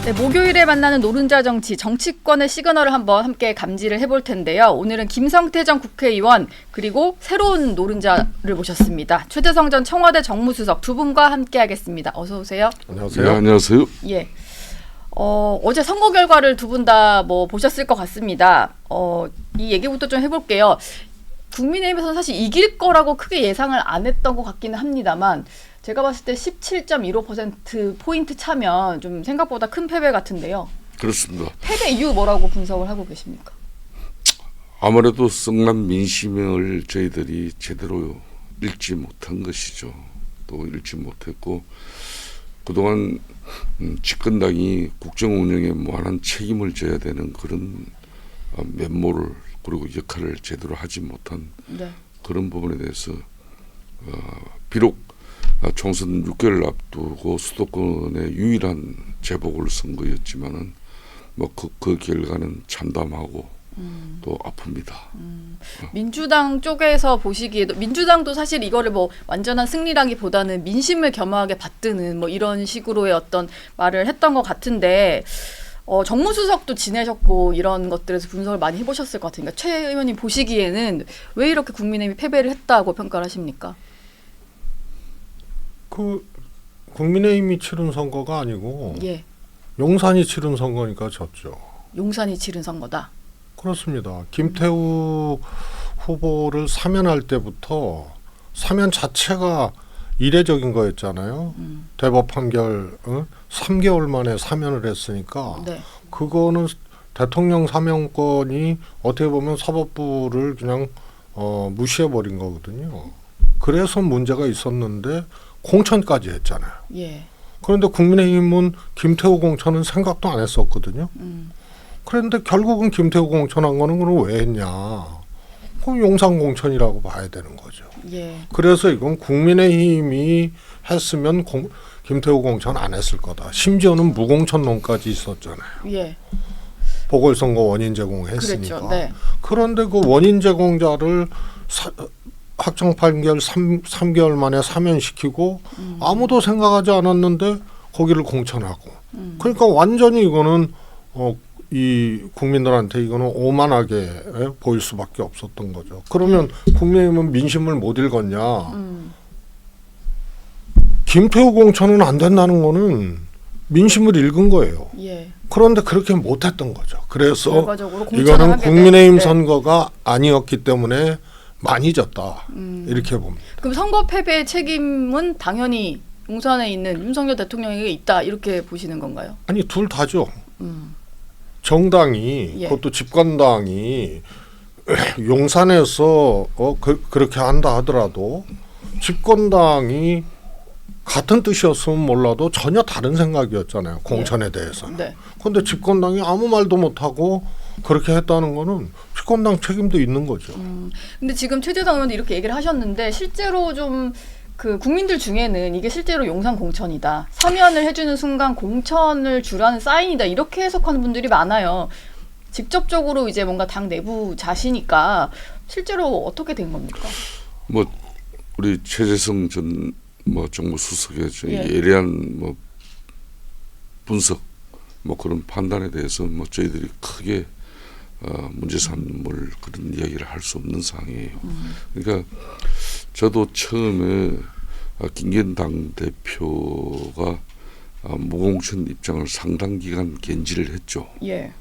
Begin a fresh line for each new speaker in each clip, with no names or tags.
네, 목요일에 만나는 노른자 정치, 정치권의 시그널을 한번 함께 감지를 해볼 텐데요. 오늘은 김성태 전 국회의원 그리고 새로운 노른자를 모셨습니다. 최재성 전 청와대 정무수석 두 분과 함께하겠습니다. 어서 오세요.
안녕하세요. 네, 안녕하세요.
예. 어제 선거 결과를 두 분 다 뭐 보셨을 것 같습니다. 이 얘기부터 좀 해볼게요. 국민의힘에서는 사실 이길 거라고 크게 예상을 안 했던 것 같기는 합니다만 제가 봤을 때 17.15%포인트 차면 좀 생각보다 큰 패배 같은데요.
그렇습니다.
패배 이유 뭐라고 분석을 하고 계십니까?
아무래도 썩난 민심을 저희들이 제대로 읽지 못한 것이죠. 또 읽지 못했고 그동안 집권당이 국정 운영에 무한한 책임을 져야 되는 그런 면모를 그리고 역할을 제대로 하지 못한
네. 그런
부분에 대해서 비록 총선 6개월 앞두고 수도권의 유일한 재보궐선거였지만은 뭐 그 결과는 참담하고 또 아픕니다.
민주당 쪽에서 보시기에도 민주당도 사실 이거를 뭐 완전한 승리라기보다는 민심을 겸허하게 받드는 뭐 이런 식으로의 어떤 말을 했던 것 같은데 정무수석도 지내셨고 이런 것들에서 분석을 많이 해보셨을 것 같으니까 최 의원님 보시기에는 왜 이렇게 국민의힘이 패배를 했다고 평가를 하십니까?
그 국민의힘이 치른 선거가 아니고
예.
용산이 치른 선거니까 졌죠.
용산이 치른 선거다.
그렇습니다. 김태우 후보를 사면할 때부터 사면 자체가 이례적인 거였잖아요. 대법 판결 3개월 만에 사면을 했으니까
네.
그거는 대통령 사면권이 어떻게 보면 사법부를 그냥 무시해버린 거거든요. 그래서 문제가 있었는데 공천까지 했잖아요.
예.
그런데 국민의힘은 김태우 공천은 생각도 안 했었거든요. 그런데 결국은 김태우 공천한 거는 그럼 왜 했냐. 그럼 용산 공천이라고 봐야 되는 거죠.
예.
그래서 이건 국민의힘이 했으면 김태우 공천 안 했을 거다. 심지어는 무공천론까지 있었잖아요.
예.
보궐선거 원인 제공했으니까.
그랬죠. 네.
그런데 그 원인 제공자를 확정 판결 3개월 만에 사면시키고 아무도 생각하지 않았는데 거기를 공천하고 그러니까 완전히 이거는 이 국민들한테 이거는 오만하게 보일 수밖에 없었던 거죠. 그러면 국민의힘은 민심을 못 읽었냐. 김태우 공천은 안 된다는 거는 민심을 읽은 거예요.
예.
그런데 그렇게 못했던 거죠. 그래서
이거는
국민의힘 선거가 아니었기 때문에 많이 졌다. 이렇게 봅니다.
그럼 선거 패배의 책임은 당연히 용산에 있는 윤석열 대통령에게 있다 이렇게 보시는 건가요?
아니 둘 다죠. 정당이
예.
그것도 집권당이 용산에서 그렇게 한다 하더라도 집권당이 같은 뜻이었으면 몰라도 전혀 다른 생각이었잖아요. 공천에 대해서는.
네.
그런데 집권당이 아무 말도 못하고 그렇게 했다는 거는 집권당 책임도 있는 거죠.
근데 지금 최재성 의원도 이렇게 얘기를 하셨는데 실제로 좀 그 국민들 중에는 이게 실제로 용산 공천이다. 사면을 해주는 순간 공천을 주라는 사인이다. 이렇게 해석하는 분들이 많아요. 직접적으로 이제 뭔가 당 내부 자시니까 실제로 어떻게 된 겁니까?
뭐 우리 최재성 전 정무수석의
예.
예리한 분석 그런 판단에 대해서 저희들이 크게 문제 삼을 그런 이야기를 할 수 없는 상황이에요. 그러니까 저도 처음에 김기현 당대표가 무공천 입장을 상당 기간 견지를 했죠.
예.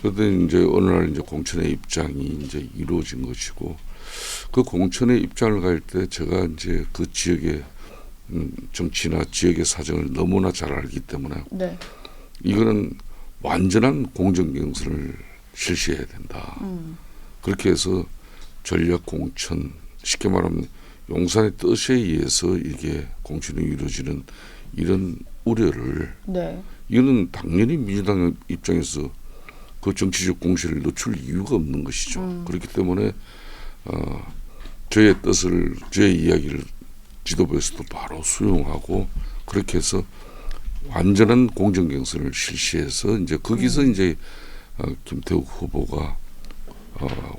그런데 이제 어느 날 이제 공천의 입장이 이제 이루어진 것이고 그 공천의 입장을 갈 때 제가 이제 그 지역의 정치나 지역의 사정을 너무나 잘 알기 때문에
네.
이거는 완전한 공정 경선을 실시해야 된다. 그렇게 해서 전략 공천, 쉽게 말하면 용산의 뜻에 의해서 이게 공천이 이루어지는 이런 우려를
네.
이거는 당연히 민주당 입장에서 그 정치적 공세를 늦출 이유가 없는 것이죠. 그렇기 때문에 저의 뜻을, 저의 이야기를 지도부에서도 바로 수용하고 그렇게 해서 완전한 공정 경선을 실시해서 이제 거기서 이제 김태우 후보가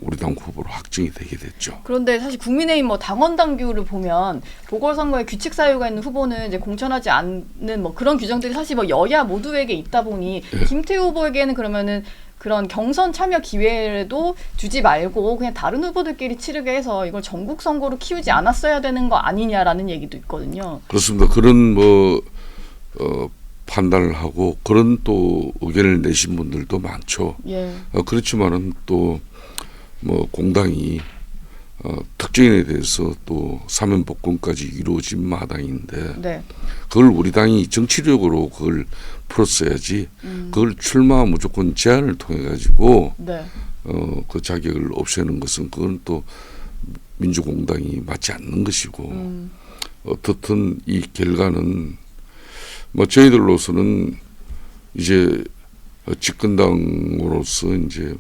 우리 당 후보로 확정이 되게 됐죠.
그런데 사실 국민의힘 뭐 당원 당규를 보면 보궐선거에 규칙 사유가 있는 후보는 이제 공천하지 않는 뭐 그런 규정들이 사실 뭐 여야 모두에게 있다 보니 김태우 후보에게는 그러면은 그런 경선 참여 기회도 주지 말고 그냥 다른 후보들끼리 치르게 해서 이걸 전국 선거로 키우지 않았어야 되는 거 아니냐라는 얘기도 있거든요.
그렇습니다. 그런 판단을 하고 그런 또 의견을 내신 분들도 많죠.
예.
그렇지만은 또 공당이 특정인에 대해서 또 사면 복권까지 이루어진 마당인데
네.
그걸 우리 당이 정치력으로 그걸 풀었어야지 그걸 출마 무조건 제한을 통해 가지고
네.
그 자격을 없애는 것은 그건 또 민주공당이 맞지 않는 것이고 어떻든 이 결과는 저희들로서는 이제 집권당으로서 이제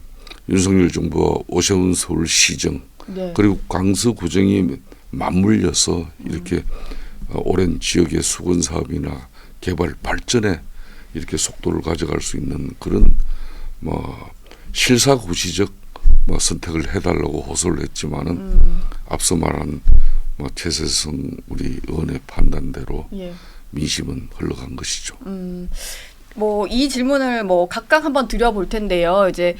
윤석열 정부와 오세훈 서울시정
네.
그리고 광서구청이 맞물려서 이렇게 오랜 지역의 수건 사업이나 개발 발전에 이렇게 속도를 가져갈 수 있는 그런 실사구시적 선택을 해달라고 호소를 했지만은 앞서 말한 최세성 우리 의원의 판단대로
예.
민심은 흘러간 것이죠.
이 질문을 각각 한번 드려볼 텐데요. 이제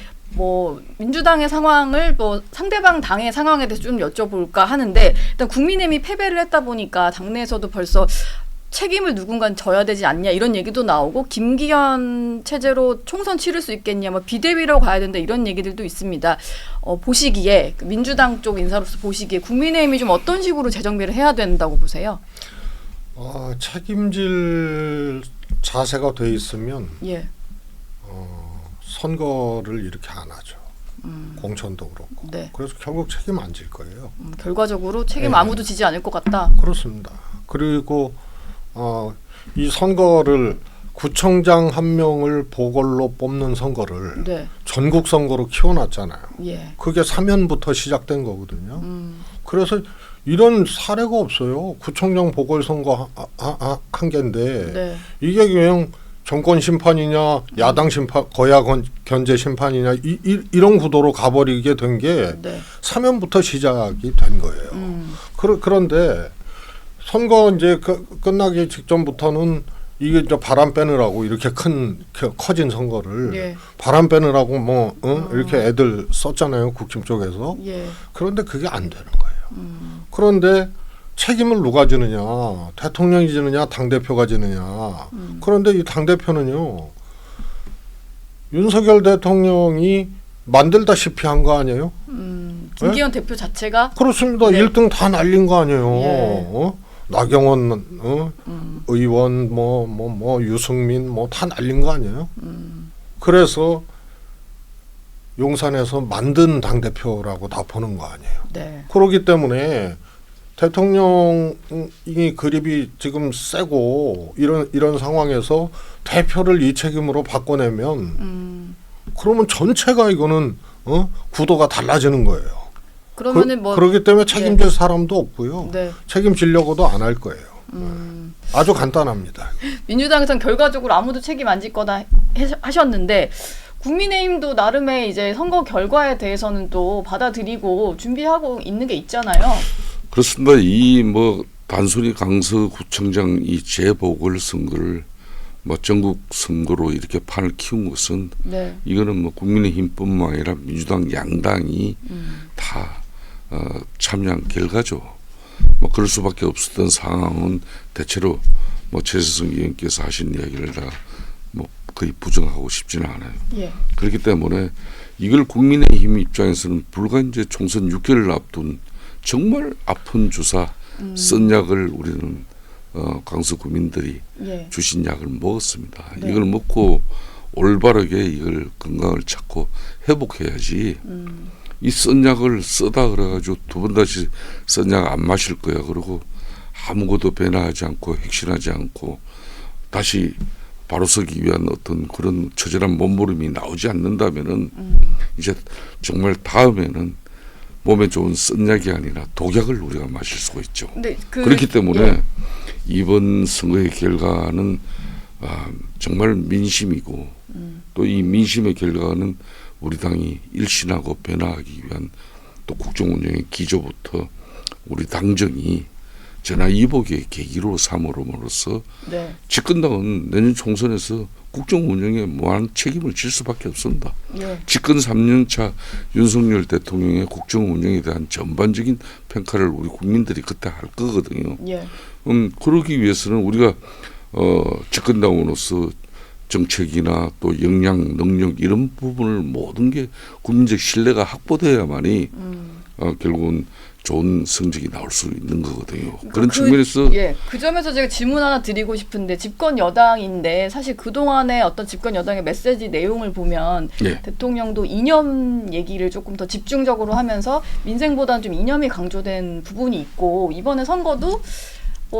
민주당의 상황을 상대방 당의 상황에 대해서 좀 여쭤볼까 하는데 일단 국민의힘이 패배를 했다 보니까 당내에서도 벌써 책임을 누군가 져야 되지 않냐 이런 얘기도 나오고 김기현 체제로 총선 치를 수 있겠냐 비대위로 가야 된다 이런 얘기들도 있습니다. 보시기에 민주당 쪽 인사로서 보시기에 국민의힘이 좀 어떤 식으로 재정비를 해야 된다고 보세요?
책임질 자세가 돼 있으면
예.
선거를 이렇게 안 하죠. 공천도 그렇고.
네.
그래서 결국 책임 안 질 거예요.
결과적으로 책임
네.
아무도 지지 않을 것 같다.
그렇습니다. 그리고 이 선거를 구청장 한 명을 보궐로 뽑는 선거를
네.
전국 선거로 키워놨잖아요.
예.
그게 사면부터 시작된 거거든요. 그래서 이런 사례가 없어요. 구청장 보궐선거 한 개인데
네.
이게 그냥 정권 심판이냐 야당 심판 거야 견제 심판이냐 이런 구도로 가버리게 된 게
네.
사면부터 시작이 된 거예요. 그런데 선거 이제 끝나기 직전부터는 이게 이제 바람 빼느라고 이렇게 커진 선거를
예.
바람 빼느라고 이렇게 애들 썼잖아요. 국힘 쪽에서.
예.
그런데 그게 안 되는 거예요. 그런데 책임을 누가 지느냐, 대통령이 지느냐, 당대표가 지느냐. 그런데 이 당대표는요, 윤석열 대통령이 만들다시피 한 거 아니에요?
김기현 대표 자체가?
그렇습니다.
네.
1등 다 날린 거 아니에요.
예.
나경원 의원, 유승민 다 날린 거 아니에요? 그래서 용산에서 만든 당대표라고 다 보는 거 아니에요.
네.
그렇기 때문에 대통령이 그립이 지금 세고 이런 상황에서 대표를 이 책임으로 바꿔내면 그러면 전체가 이거는 구도가 달라지는 거예요.
그러면은
그렇기 때문에 책임질 사람도 없고요.
네.
책임지려고도 안 할 거예요. 아주 간단합니다.
민주당에서는 결과적으로 아무도 책임 안 질 거다 하셨는데 국민의힘도 나름의 이제 선거 결과에 대해서는 또 받아들이고 준비하고 있는 게 있잖아요.
그렇습니다. 이 단순히 강서구청장 이 재보궐선거를 전국 선거로 이렇게 판을 키운 것은
네.
이거는 국민의힘뿐만 아니라 민주당 양당이 다 참여한 결과죠. 그럴 수밖에 없었던 상황은 대체로 최세성 의원께서 하신 이야기를 다 거의 부정하고 싶지는 않아요.
예. 그렇기
그렇기 때문에 이걸 국민의힘 입장에서는 불과 이제 총선 6개월을 앞둔 정말 아픈 주사 쓴 약을 우리는 강서 구민들이
예.
주신 약을 먹었습니다.
네.
이걸 먹고 올바르게 이걸 건강을 찾고 회복해야지 이 쓴 약을 쓰다 그래가지고 두 번 다시 쓴 약 안 마실 거야. 그러고 아무것도 변화하지 않고 핵심하지 않고 다시 바로 서기 위한 어떤 그런 처절한 몸부림이 나오지 않는다면은 이제 정말 다음에는 몸에 좋은 쓴 약이 아니라 독약을 우리가 마실 수가 있죠.
근데
그렇기 때문에 이번 선거의 결과는 정말 민심이고 또 이 민심의 결과는 우리 당이 일신하고 변화하기 위한 또 국정 운영의 기조부터 우리 당정이 전화위복의 계기로 삼으로써
네.
집권당은 내년 총선에서 국정 운영에 무한 책임을 질 수밖에 없습니다.
예.
집권 3년차 윤석열 대통령의 국정 운영에 대한 전반적인 평가를 우리 국민들이 그때 할 거거든요.
예.
그러기 위해서는 우리가 집권당으로서 정책이나 또 역량, 능력 이런 부분을 모든 게 국민적 신뢰가 확보돼야만이 결국은 좋은 성적이 나올 수 있는 거거든요. 그런 측면에서
예, 그 점에서 제가 질문 하나 드리고 싶은데 집권 여당인데 사실 그동안의 어떤 집권 여당의 메시지 내용을 보면
예.
대통령도 이념 얘기를 조금 더 집중적으로 하면서 민생보다는 좀 이념이 강조된 부분이 있고 이번에 선거도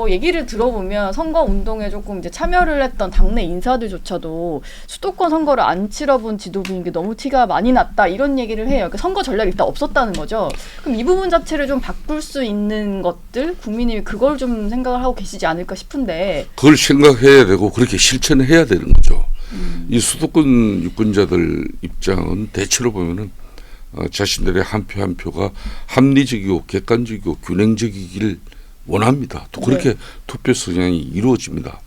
얘기를 들어보면 선거 운동에 조금 이제 참여를 했던 당내 인사들조차도 수도권 선거를 안 치러본 지도부인 게 너무 티가 많이 났다 이런 얘기를 해요. 그러니까 선거 전략이 일단 없었다는 거죠. 그럼 이 부분 자체를 좀 바꿀 수 있는 것들 국민이 그걸 좀 생각을 하고 계시지 않을까 싶은데
그걸 생각해야 되고 그렇게 실천해야 되는 거죠. 이 수도권 유권자들 입장은 대체로 보면은 자신들의 한 표 한 표가 합리적이고 객관적이고 균형적이길 원합니다. 또 그렇게 투표 성향이 이루어집니다.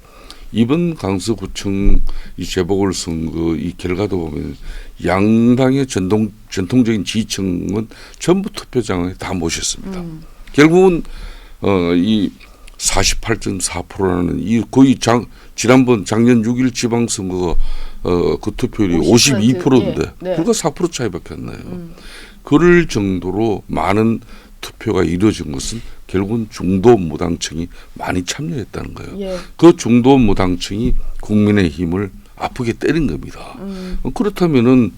이번 강서구청 이 재보궐선거 이 결과도 보면 양당의 전통적인 지지층은 전부 투표장에 다 모셨습니다. 결국은 이 48.4%라는 이 거의 지난번 작년 6일 지방선거가 그 투표율이 52%인데
예, 네.
불과 4% 차이밖에 안 나요. 그럴 정도로 많은 투표가 이루어진 것은 결국은 중도 무당층이 많이 참여했다는 거예요.
예.
그 중도 무당층이 국민의힘을 아프게 때린 겁니다. 그렇다면은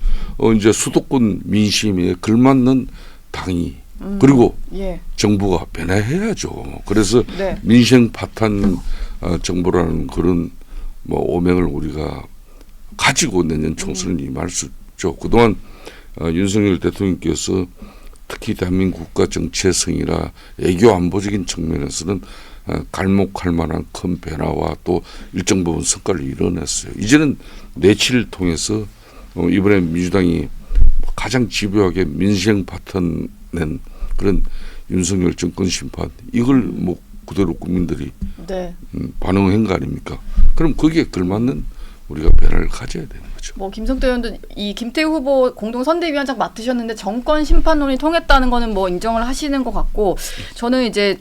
이제 수도권 민심에 걸맞는 당이 그리고
예.
정부가 변화해야죠. 그래서
네.
민생 파탄 정부라는 그런 오명을 우리가 가지고 내년 총선을 임할 수 있죠. 그동안 윤석열 대통령께서 특히 대한민국 국가 정치의 성이라 애교 안보적인 측면에서는 갈목할 만한 큰 변화와 또 일정 부분 성과를 이뤄냈어요. 이제는 내치를 통해서 이번에 민주당이 가장 집요하게 민생 파탄 낸 그런 윤석열 정권 심판 이걸 그대로 국민들이
네.
반응한 거 아닙니까? 그럼 거기에 걸맞는 우리가 변화를 가져야 되는 거죠.
김성태 의원도 이 김태우 후보 공동선대위원장 맡으셨는데 정권 심판론이 통했다는 거는 인정을 하시는 것 같고 저는 이제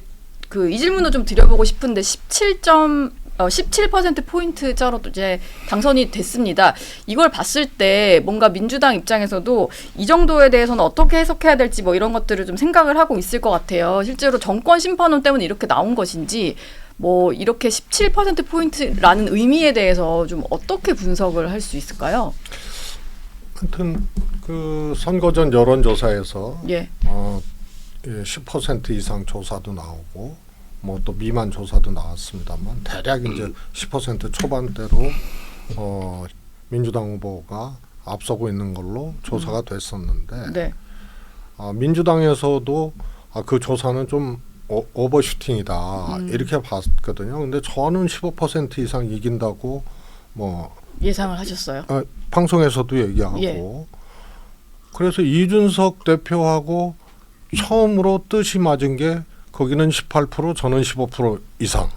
이 질문도 좀 드려보고 싶은데 17% 포인트 짜로 이제 당선이 됐습니다. 이걸 봤을 때 뭔가 민주당 입장에서도 이 정도에 대해서는 어떻게 해석해야 될지 이런 것들을 좀 생각을 하고 있을 것 같아요. 실제로 정권 심판론 때문에 이렇게 나온 것인지 이렇게 17% 포인트라는 의미에 대해서 좀 어떻게 분석을 할 수 있을까요?
하여튼 그 선거 전 여론조사에서
예.
10% 이상 조사도 나오고 또 미만 조사도 나왔습니다만 대략 이제 10% 초반대로 민주당 후보가 앞서고 있는 걸로 조사가 됐었는데
네.
민주당에서도 그 조사는 좀 오버슈팅이다 이렇게 봤거든요. 근데 저는 15% 이상 이긴다고
예상을 하셨어요?
방송에서도 얘기하고
예.
그래서 이준석 대표하고 처음으로 뜻이 맞은 게 거기는 18% 저는 15% 이상.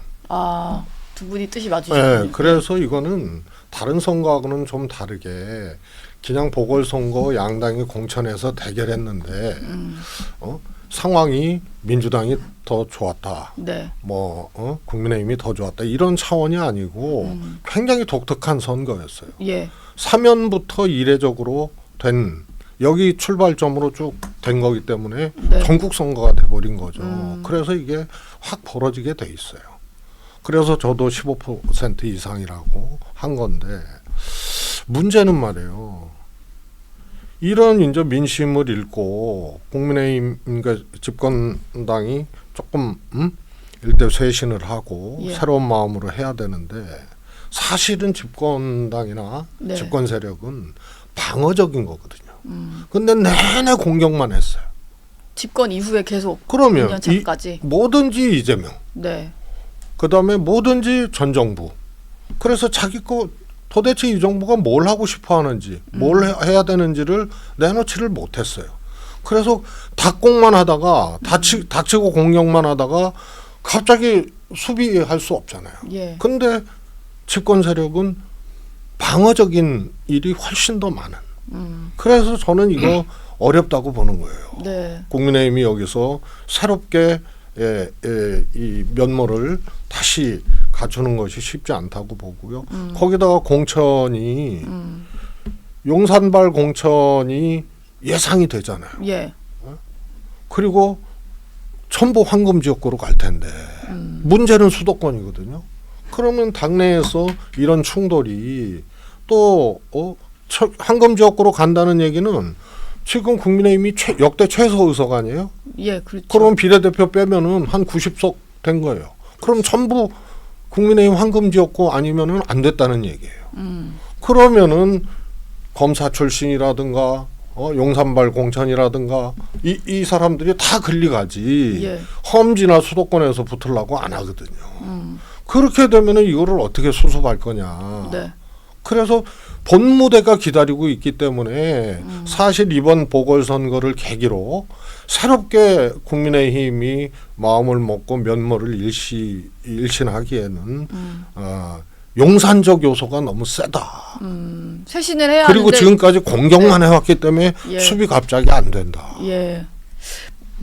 두 분이 뜻이 맞으셨군요.
네, 그래서 이거는 다른 선거하고는 좀 다르게 그냥 보궐선거 양당이 공천해서 대결했는데 상황이 민주당이 더 좋았다.
네.
국민의힘이 더 좋았다. 이런 차원이 아니고 굉장히 독특한 선거였어요.
예.
사면부터 이례적으로 된 여기 출발점으로 쭉 된 거기 때문에
네.
전국 선거가 돼버린 거죠. 그래서 이게 확 벌어지게 돼 있어요. 그래서 저도 15% 이상이라고 한 건데 문제는 말이에요. 이런 이제 민심을 읽고 국민의힘 그러니까 집권당이 조금 일대 쇄신을 하고
예.
새로운 마음으로 해야 되는데 사실은 집권당이나
네.
집권 세력은 방어적인 거거든요. 근데 내내 공격만 했어요.
집권 이후에 계속
그러면
2년 차까지.
뭐든지 이재명,
네.
그다음에 뭐든지 전 정부. 그래서 자기 거 도대체 이 정부가 뭘 하고 싶어 하는지, 뭘 해야 되는지를 내놓지를 못했어요. 그래서 닭공만 하다가 닥치고 공격만 하다가 갑자기 수비할 수 없잖아요.
예.
근데 집권 세력은 방어적인 일이 훨씬 더 많은. 그래서 저는 이거 어렵다고 보는 거예요.
네.
국민의힘이 여기서 새롭게 이 면모를 다시 갖추는 것이 쉽지 않다고 보고요. 거기다가 공천이 용산발 공천이 예상이 되잖아요.
예.
그리고 전부 황금 지역구로 갈 텐데 문제는 수도권이거든요. 그러면 당내에서 이런 충돌이 또 황금 지역구로 간다는 얘기는 지금 국민의힘이 역대 최소 의석 아니에요?
예, 그렇죠.
그럼 비례대표 빼면은 한 90석 된 거예요. 그럼 전부 국민의힘 황금 지역구 아니면은 안 됐다는 얘기예요. 그러면은 검사 출신이라든가 용산발 공천이라든가 이 사람들이 다 글리가지
예.
험지나 수도권에서 붙으려고 안 하거든요. 그렇게 되면은 이거를 어떻게 수습할 거냐.
네.
그래서 본무대가 기다리고 있기 때문에 사실 이번 보궐선거를 계기로 새롭게 국민의힘이 마음을 먹고 면모를 일신하기에는 용산적 요소가 너무 세다.
쇄신을 해야
그리고
하는데
지금까지 공격만 해왔기 때문에
예.
수비 갑자기 안 된다.
예.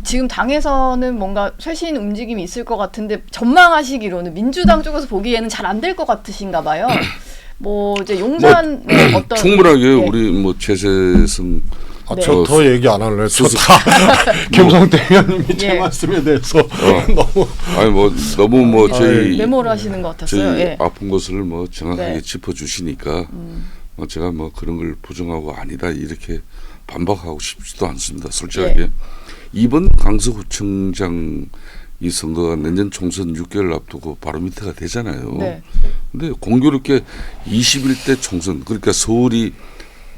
지금 당에서는 뭔가 쇄신 움직임이 있을 것 같은데 전망하시기로는 민주당 쪽에서 보기에는 잘 안 될 것 같으신가 봐요. 뭐 이제 용산의 어떤
충분하게
예.
우리 뭐 최세성
네.
저 더 얘기 안 할래요. 김성태 의원님이 제
예.
말씀에 대해서 너무
아니 뭐 너무 뭐 저희
메모를 하시는 것 같았어요.
저희
예.
아픈 것을 뭐 정확하게
네.
짚어주시니까 제가 뭐 그런 걸 부정하고 아니다 이렇게 반박하고 싶지도 않습니다. 솔직하게
예.
이번 강서구청장 이 선거가 내년 총선 6개월 앞두고 바로 밑에가 되잖아요.
네.
근데 공교롭게 21대 총선 그러니까 서울이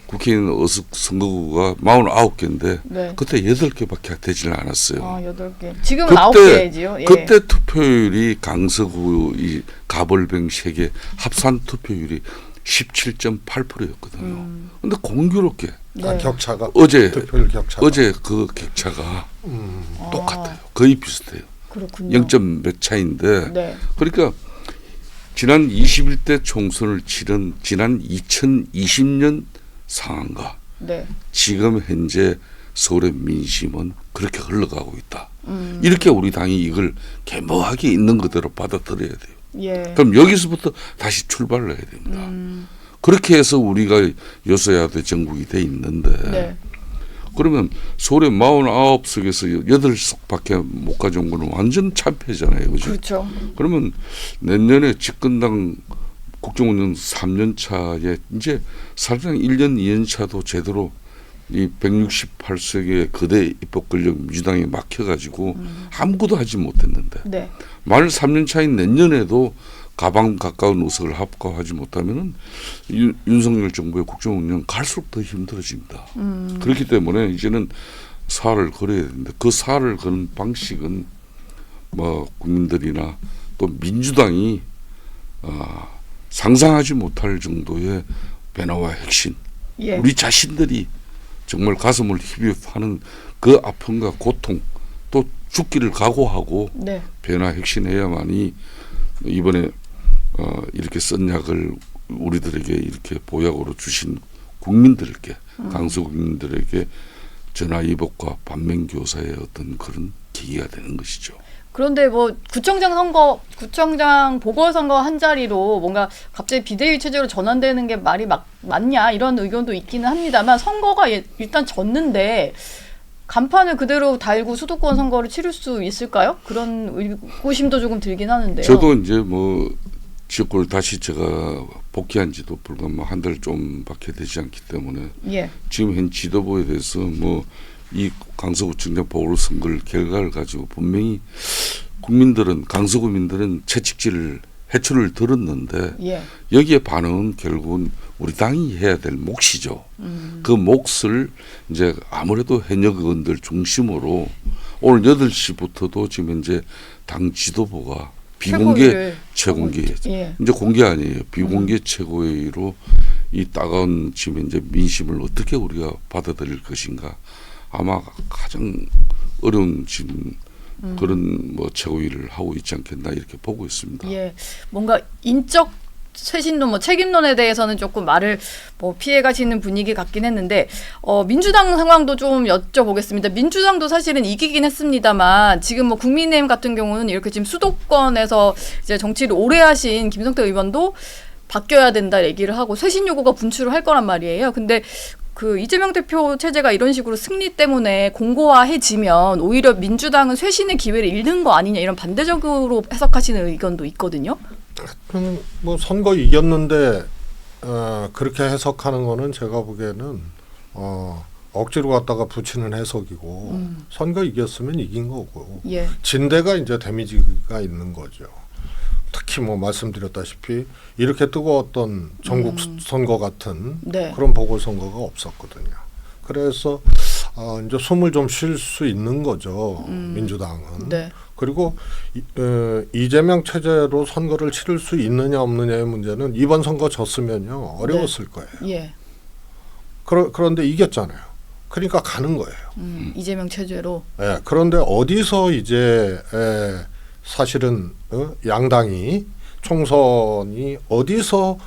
국회의원 어석 선거구가 49개인데
네.
그때 8개밖에 되지는 않았어요.
8개. 지금은 9개지요. 예.
그때 투표율이 강서구 이 가벌병 3개 합산 투표율이 17.8%였거든요. 근데 공교롭게
네.
격차가
어제
투표율 격차가
그 격차가 똑같아요. 거의 비슷해요.
그렇군요.
0점 몇 차인데
네.
그러니까 지난 21대 총선을 치른 지난 2020년 상황과
네.
지금 현재 서울의 민심은 그렇게 흘러가고 있다. 이렇게 우리 당이 이걸 개모하게 있는 그대로 받아들여야 돼요.
예.
그럼 여기서부터 다시 출발을 해야 됩니다. 그렇게 해서 우리가 여소야대 정국이 돼 있는데
네.
그러면 서울의 49석에서 8석밖에 못 가져온 거는 완전 참패잖아요. 그죠?
그렇죠.
그러면 내년에 집권당 국정운영 3년 차에 이제 사실상 1년 2년 차도 제대로 이 168석의 거대 입법 권력 민주당에 막혀가지고 아무것도 하지 못했는데
네.
만 3년 차인 내년에도 가방 가까운 의석을 합과하지 못하면은 윤석열 정부의 국정운영 갈수록 더 힘들어집니다. 그렇기 때문에 이제는 사활을 걸어야 되는데 그 사활을 거는 방식은 뭐 국민들이나 또 민주당이 상상하지 못할 정도의 변화와 혁신,
예.
우리 자신들이 정말 가슴을 휘비파는 그 아픔과 고통 또 죽기를 각오하고
네.
변화 혁신해야만이 이번에 이렇게 쓴 약을 우리들에게 이렇게 보약으로 주신 국민들께 강서 국민들에게 전화위복과 반면교사의 어떤 그런 계기가 되는 것이죠.
그런데 뭐 구청장 보궐선거 한 자리로 뭔가 갑자기 비대위 체제로 전환되는 게 말이 맞냐 이런 의견도 있기는 합니다만 선거가 일단 졌는데 간판을 그대로 달고 수도권 선거를 치를 수 있을까요? 그런 의구심도 조금 들긴 하는데요.
저도 이제 뭐 지역구를 다시 제가 복귀한 지도 불과 뭐 한 달 좀밖에 되지 않기 때문에
예.
지금 현 지도부에 대해서 뭐 이 강서구청장 보궐선거 결과를 가지고 분명히 국민들은 강서구민들은 채찍질을 해초를 들었는데
예.
여기에 반응은 결국은 우리 당이 해야 될 몫이죠. 그 몫을 이제 아무래도 현역 의원들 중심으로 오늘 8시부터도 지금 이제 당 지도부가 비공개
최고위를
최공개
예.
이제 공개 아니에요. 비공개 최고회의로 이 따가운 지금 이제 민심을 어떻게 우리가 받아들일 것인가 아마 가장 어려운 지금 그런 뭐 최고위를 하고 있지 않겠나 이렇게 보고 있습니다.
예, 뭔가 인적 쇄신론, 뭐 책임론에 대해서는 조금 말을 뭐 피해 가시는 분위기 같긴 했는데 민주당 상황도 좀 여쭤보겠습니다. 민주당도 사실은 이기긴 했습니다만 지금 뭐 국민의힘 같은 경우는 이렇게 지금 수도권에서 이제 정치를 오래 하신 김성태 의원도 바뀌어야 된다 얘기를 하고 쇄신 요구가 분출을 할 거란 말이에요. 근데 그 이재명 대표 체제가 이런 식으로 승리 때문에 공고화해지면 오히려 민주당은 쇄신의 기회를 잃는 거 아니냐 이런 반대적으로 해석하시는 의견도 있거든요.
뭐 선거 이겼는데 그렇게 해석하는 거는 제가 보기에는 억지로 갖다가 붙이는 해석이고 선거 이겼으면 이긴 거고
예.
진대가 이제 데미지가 있는 거죠. 특히 뭐 말씀드렸다시피 이렇게 뜨거웠던 전국 선거 같은
네.
그런 보궐선거가 없었거든요. 그래서 이제 숨을 좀 쉴 수 있는 거죠. 민주당은.
네.
그리고 이재명 체제로 선거를 치를 수 있느냐 없느냐의 문제는 이번 선거 졌으면요 어려웠을 거예요.
예.
그런데 이겼잖아요. 그러니까 가는 거예요.
이재명 체제로.
예, 그런데 어디서 이제 사실은 양당이 총선이 어디서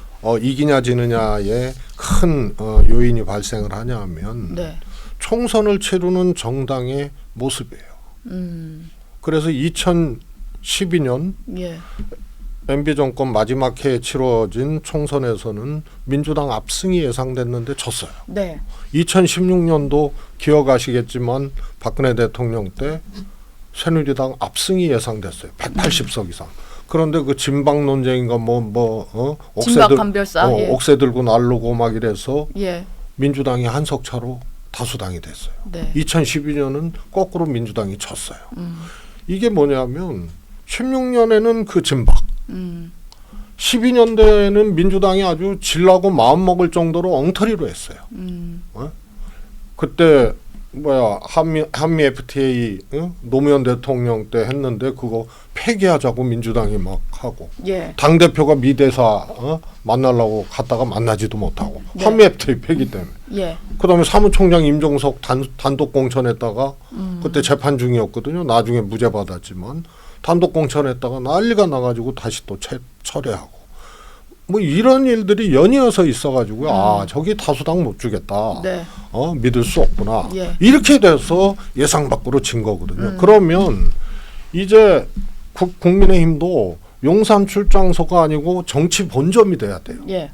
이기냐 지느냐에 큰 요인이 발생을 하냐면
네.
총선을 치르는 정당의 모습이에요. 그래서 2012년
예.
MB 정권 마지막 해에 치러진 총선에서는 민주당 압승이 예상됐는데 졌어요.
네.
2016년도 기억하시겠지만 박근혜 대통령 때 새누리당 압승이 예상됐어요. 180석 이상. 그런데 그 진박 논쟁인가
진박 감별사. 예.
옥새 들고 날르고 막 이래서
예.
민주당이 한 석 차로 다수당이 됐어요.
네.
2012년은 거꾸로 민주당이 졌어요. 이게 뭐냐면 16년에는 그 진박 12년대에는 민주당이 아주 질라고 마음먹을 정도로 엉터리로 했어요. 그때 한미 FTA 노무현 대통령 때 했는데 그거 폐기하자고 민주당이 막 하고
예.
당 대표가 미 대사 만나려고 갔다가 만나지도 못하고
네.
한미 FTA 폐기 때문에
예.
그다음에 사무총장 임종석 단독 공천했다가 그때 재판 중이었거든요. 나중에 무죄 받았지만 단독 공천했다가 난리가 나가지고 다시 또 철회하고 뭐 이런 일들이 연이어서 있어가지고요. 아 저기 다수당 못 주겠다.
네.
믿을 수 없구나.
예.
이렇게 돼서 예상 밖으로 진 거거든요. 그러면 이제 국민의힘도 용산 출장소가 아니고 정치 본점이 돼야 돼요.
예.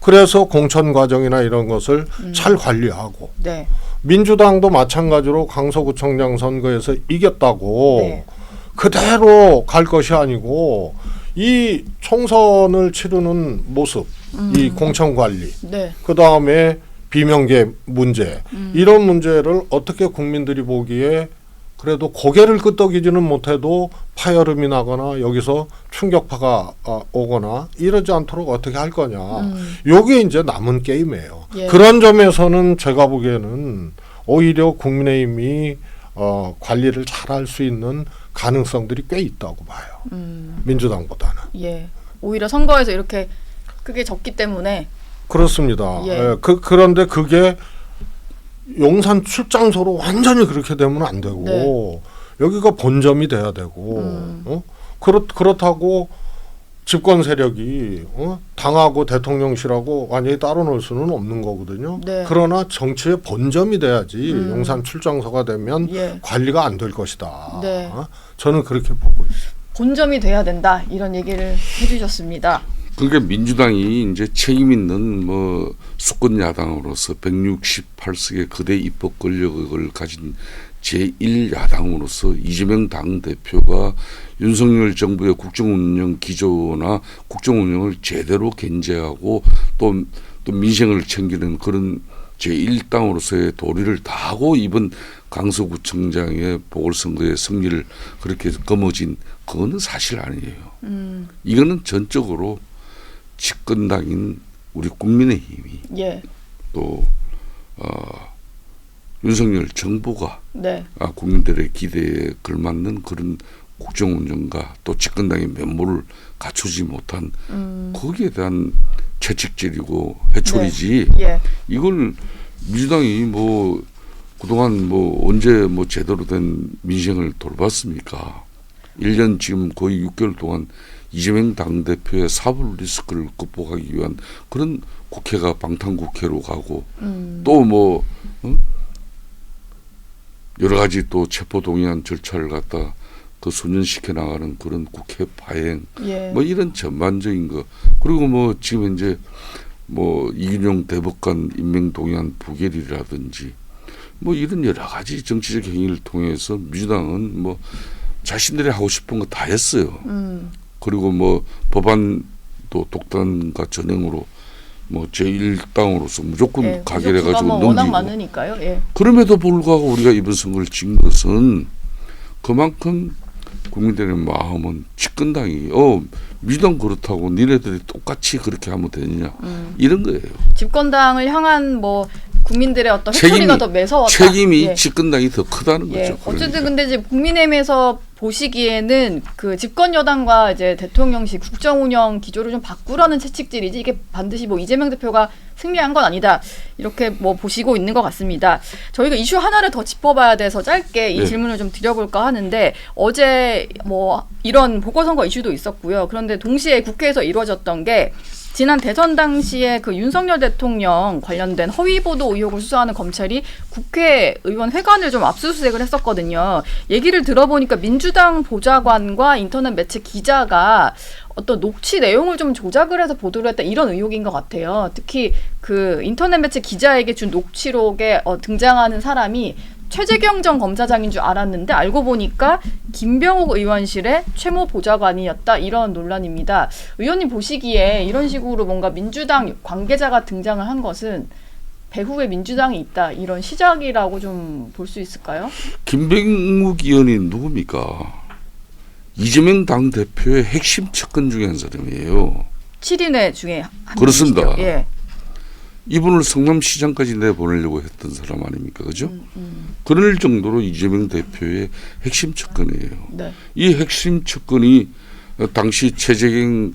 그래서 공천 과정이나 이런 것을 잘 관리하고
네.
민주당도 마찬가지로 강서구청장 선거에서 이겼다고
네.
그대로 갈 것이 아니고 이 총선을 치르는 모습, 이 공천 관리,
네.
그 다음에 비명계 문제 이런 문제를 어떻게 국민들이 보기에 그래도 고개를 끄덕이지는 못해도 파열음이 나거나 여기서 충격파가 오거나 이러지 않도록 어떻게 할 거냐. 요게 이제 남은 게임이에요.
예.
그런 점에서는 제가 보기에는 오히려 국민의힘이 관리를 잘할 수 있는 가능성들이 꽤 있다고 봐요. 민주당보다는.
예. 오히려 선거에서 이렇게 크게 졌기 때문에
그렇습니다.
예.
예, 그런데 그게 용산 출장소로 완전히 그렇게 되면 안 되고
네.
여기가 본점이 돼야 되고 그렇다고 집권 세력이 당하고 대통령실하고 완전히 따로 놀 수는 없는 거거든요.
네.
그러나 정치의 본점이 돼야지 용산 출장소가 되면
예.
관리가 안 될 것이다.
네.
저는 그렇게 보고 있어요.
본점이 돼야 된다 이런 얘기를 해주셨습니다.
그러니까 민주당이 이제 책임 있는 뭐 수권 야당으로서 168석의 거대 입법 권력을 가진 제1야당으로서 이재명 당대표가 윤석열 정부의 국정운영 기조나 국정운영을 제대로 견제하고 또 민생을 챙기는 그런 제1당으로서의 도리를 다하고 이번 강서구청장의 보궐선거의 승리를 그렇게 거머쥔 그거는 사실 아니에요. 이거는 전적으로 집권당인 우리 국민의힘이
예.
또 윤석열 정부가
네.
국민들의 기대에 걸맞는 그런 국정운영과 또 집권당의 면모를 갖추지 못한 거기에 대한 채찍질이고 해초리지.
네. 예.
이걸 민주당이 뭐 그동안 뭐 언제 뭐 제대로 된 민생을 돌봤습니까? 1년 지금 거의 6개월 동안 이재명 당대표의 사법 리스크를 극복하기 위한 그런 국회가 방탄국회로 가고 또 뭐 여러 가지 또 체포동의안 절차를 갖다 그 순연시켜 나가는 그런 국회 파행
예.
뭐 이런 전반적인 거 그리고 뭐 지금 현재 뭐 이균용 대법관 임명 동의안 부결이라든지 뭐 이런 여러 가지 정치적 행위를 통해서 민주당은 뭐 자신들이 하고 싶은 거 다 했어요. 그리고 뭐 법안도 독단과 전행으로 뭐 제1당으로서 무조건
예.
가결해가지고
뭐 워낙
넘기고
많으니까요. 예.
그럼에도 불구하고 우리가 이번 선거를 진 것은 그만큼 국민들의 마음은 집권당이 민주당 그렇다고 니네들이 똑같이 그렇게 하면 되느냐 이런 거예요.
집권당을 향한 뭐 국민들의 어떤 회초리가 더 매서웠다.
책임이
예.
집권당이 더 크다는
예.
거죠.
어쨌든
그러니까.
근데 이제 국민의힘에서 보시기에는 그 집권 여당과 이제 대통령실 국정 운영 기조를 좀 바꾸라는 채찍질이지 이게 반드시 뭐 이재명 대표가 승리한 건 아니다. 이렇게 뭐 보시고 있는 것 같습니다. 저희가 이슈 하나를 더 짚어봐야 돼서 짧게 이
네.
질문을 좀 드려볼까 하는데 어제 뭐 이런 보궐선거 이슈도 있었고요. 그런데 동시에 국회에서 이루어졌던 게 지난 대선 당시에 그 윤석열 대통령 관련된 허위 보도 의혹을 수사하는 검찰이 국회의원 회관을 좀 압수수색을 했었거든요. 얘기를 들어보니까 민주당 보좌관과 인터넷 매체 기자가 어떤 녹취 내용을 좀 조작을 해서 보도를 했다 이런 의혹인 것 같아요. 특히 그 인터넷 매체 기자에게 준 녹취록에 등장하는 사람이 최재경 전 검사장인 줄 알았는데 알고 보니까 김병욱 의원실의 최모 보좌관이었다 이런 논란입니다. 의원님 보시기에 이런 식으로 뭔가 민주당 관계자가 등장을 한 것은 배후에 민주당이 있다 이런 시작이라고 좀 볼 수 있을까요?
김병욱 의원이 누굽니까? 이재명 당대표의 핵심 측근 중에 한 사람이에요.
7인회 중에 한
그렇습니다.
명이시죠. 예.
이분을 성남시장까지 내보내려고 했던 사람 아닙니까? 그죠? 그럴 정도로 이재명 대표의 핵심 측근이에요.
네.
이 핵심 측근이 당시 최재경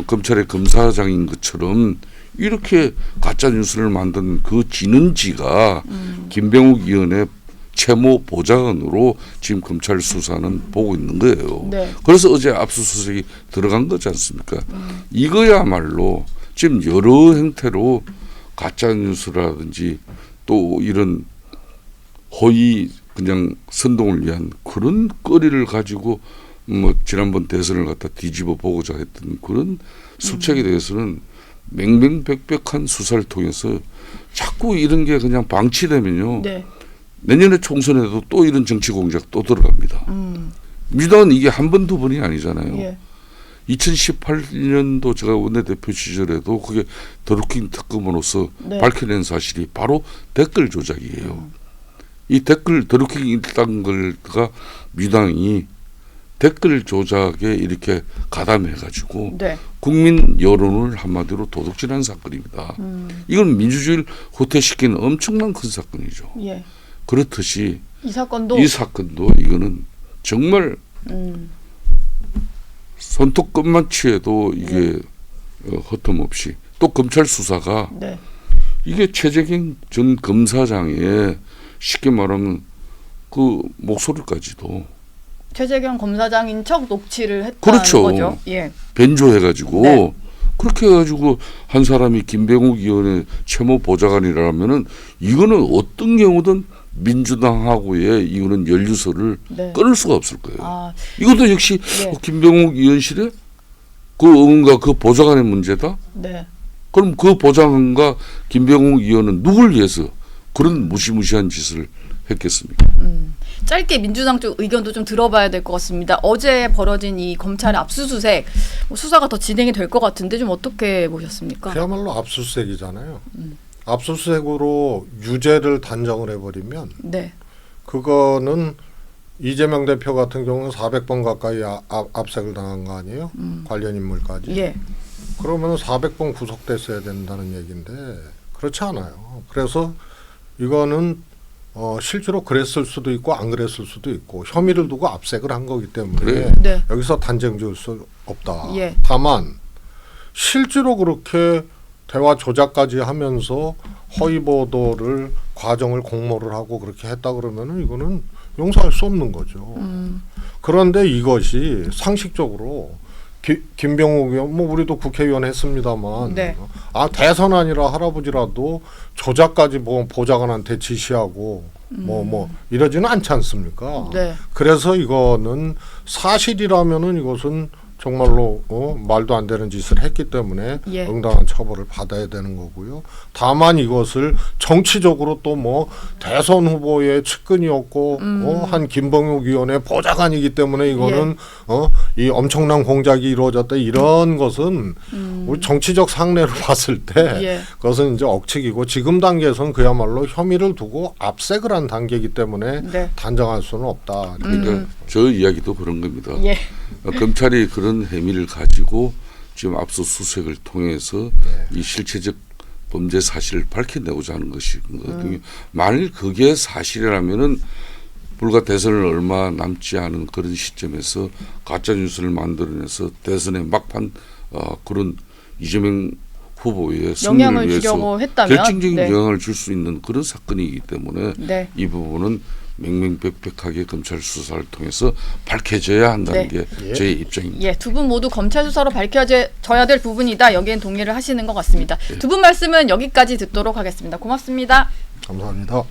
검찰의 검사장인 것처럼 이렇게 가짜 뉴스를 만든 그 진은지가 김병욱 의원의 채모 보좌관으로 지금 검찰 수사는 보고 있는 거예요.
네.
그래서 어제 압수수색이 들어간 거지 않습니까? 이거야말로 지금 여러 형태로 가짜 뉴스라든지 또 이런 허위 그냥 선동을 위한 그런 거리를 가지고 뭐 지난번 대선을 갖다 뒤집어 보고자 했던 그런 수책에 대해서는 맹맹백백한 수사를 통해서 자꾸 이런 게 그냥 방치되면요.
네.
내년에 총선에도 또 이런 정치 공작 또 들어갑니다. 민주당은 이게 한 번, 두 번이 아니잖아요.
예.
2018년도 제가 원내대표 시절에도 그게 드루킹 특검으로서
네.
밝혀낸 사실이 바로 댓글 조작이에요. 이 댓글 드루킹 일당들과 민주당이 댓글 조작에 이렇게 가담해가지고
네.
국민 여론을 한마디로 도둑질한 사건입니다. 이건 민주주의를 후퇴시키는 엄청난 큰 사건이죠.
예.
그렇듯이
이 사건도
이 사건도 이거는 정말 손톱 끝만 취해도 이게 허텀없이 또 검찰 수사가
네.
이게 최재경 전 검사장의 쉽게 말하면 그 목소리까지도
최재경 검사장인 척 녹취를 했다는
그렇죠.
거죠. 예.
변조해가지고
네.
그렇게 해가지고 한 사람이 김병욱 의원의 채모 보좌관이라면은 이거는 어떤 경우든 민주당하고의 이거는 연루설을
네.
끊을 수가 없을 거예요.
아,
이것도 역시
예.
김병욱 의원실의 그 뭔가 그 보좌관의 문제다.
네.
그럼 그 보좌관과 김병욱 의원은 누굴 위해서 그런 무시무시한 짓을 했겠습니까?
짧게 민주당 쪽 의견도 좀 들어봐야 될 것 같습니다. 어제 벌어진 이 검찰의 압수수색 뭐 수사가 더 진행이 될 것 같은데 좀 어떻게 보셨습니까?
그야말로 압수수색이잖아요. 압수수색으로 유죄를 단정을 해버리면
네.
그거는 이재명 대표 같은 경우는 400번 가까이 압색을 당한 거 아니에요? 관련 인물까지.
예.
그러면 400번 구속됐어야 된다는 얘기인데 그렇지 않아요. 그래서 이거는 실제로 그랬을 수도 있고 안 그랬을 수도 있고 혐의를 두고 압색을 한 거기 때문에
그래요.
네.
여기서 단정 지을 수 없다.
예.
다만 실제로 그렇게 대화 조작까지 하면서 허위 보도를 과정을 공모를 하고 그렇게 했다 그러면은 이거는 용서할 수 없는 거죠. 그런데 이것이 상식적으로 김병욱 의원, 뭐 우리도 국회의원 했습니다만,
네.
대선 아니라 할아버지라도 조작까지 뭐 보좌관한테 지시하고 뭐 이러지는 않지 않습니까?
네.
그래서 이거는 사실이라면은 이것은 정말로 말도 안 되는 짓을 했기 때문에
예.
응당한 처벌을 받아야 되는 거고요. 다만 이것을 정치적으로 또 뭐 대선 후보의 측근이었고 한 김병욱 의원의 보좌관이기 때문에 이거는 이 엄청난 공작이 이루어졌다 이런 것은 우리 정치적 상례로 봤을 때
예.
그것은 이제 억측이고 지금 단계에서는 그야말로 혐의를 두고 압색을 한 단계이기 때문에
네.
단정할 수는 없다.
그러니까 저 이야기도 그런 겁니다.
예.
검찰이 그런 혐의를 가지고 지금 압수수색을 통해서 이 실체적 범죄 사실을 밝혀내고자 하는 것이거든요. 만일 그게 사실이라면은 불과 대선을 얼마 남지 않은 그런 시점에서 가짜 뉴스를 만들어내서 대선에 막판 그런 이재명 후보의 승리를
영향을
위해서
주려고 했다면
결정적인
네.
영향을 줄 수 있는 그런 사건이기 때문에
네.
이 부분은 명명백백하게 검찰 수사를 통해서 밝혀져야 한다는
네.
게 제 입장입니다.
예, 두 분 모두 검찰 수사로 밝혀져야 될 부분이다. 여기엔 동의를 하시는 것 같습니다. 두 분 말씀은 여기까지 듣도록 하겠습니다. 고맙습니다.
감사합니다.